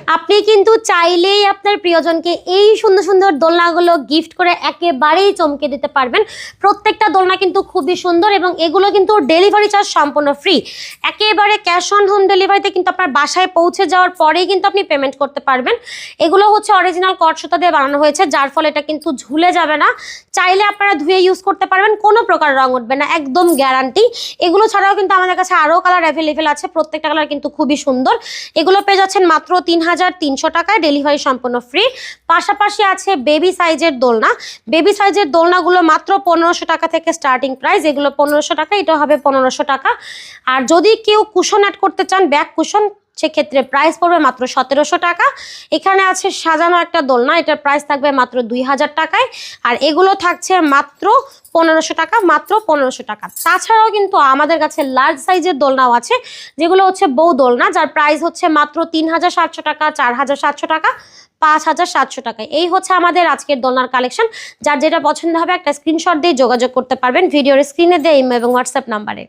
আপনি কিন্তু চাইলেই আপনার প্রিয়জনকে এই সুন্দর সুন্দর দোলনাগুলো গিফট করে একেবারেই চমকে দিতে পারবেন। প্রত্যেকটা দোলনা কিন্তু খুবই সুন্দর এবং এগুলো কিন্তু ডেলিভারি চার্জ সম্পূর্ণ ফ্রি। একেবারে ক্যাশ অন হোম ডেলিভারিতে কিন্তু আপনার বাসায় পৌঁছে যাওয়ার পরেই কিন্তু আপনি পেমেন্ট করতে পারবেন। এগুলো হচ্ছে অরিজিনাল কট সুতা দিয়ে বানানো হয়েছে, যার ফলে এটা কিন্তু ঝুলে যাবে না। চাইলে আপনারা ধুয়ে ইউজ করতে পারবেন, কোনো প্রকার রং উঠবে না, একদম গ্যারান্টি। এগুলো ছাড়াও কিন্তু আমাদের কাছে আরও কালার অ্যাভেলেবেল আছে, প্রত্যেকটা কালার কিন্তু খুবই সুন্দর। এগুলো পেয়ে যাচ্ছেন মাত্র 3300 টাকায়, ডেলিভারি সম্পূর্ণ ফ্রি। পাশাপাশি আছে বেবি সাইজের দোলনা। বেবি সাইজের দোলনাগুলো মাত্র 1500 টাকা থেকে স্টার্টিং প্রাইস। এগুলো 1500 টাকা, এটা হবে 1500 টাকা। আর যদি কেউ কুশন অ্যাড করতে চান, ব্যাক কুশন, সেক্ষেত্রে প্রাইস পড়বে মাত্র 1700 টাকা। এখানে আছে সাজানো একটা দোলনা, এটার প্রাইস থাকবে মাত্র 2000 টাকায়। আর এগুলো থাকছে মাত্র 1500 টাকা, মাত্র 1500 টাকা। তাছাড়াও কিন্তু আমাদের কাছে লার্জ সাইজের দোলনাও আছে, যেগুলো হচ্ছে বউ দোলনা, যার প্রাইস হচ্ছে মাত্র 3700 টাকা, 4700 টাকা, 5700 টাকায়। এই হচ্ছে আমাদের আজকের দোলনার কালেকশন। যার যেটা পছন্দ হবে একটা স্ক্রিনশট দিয়ে যোগাযোগ করতে পারবেন ভিডিওর স্ক্রিনে দেওয়া ইমো এবং হোয়াটসঅ্যাপ নাম্বারে।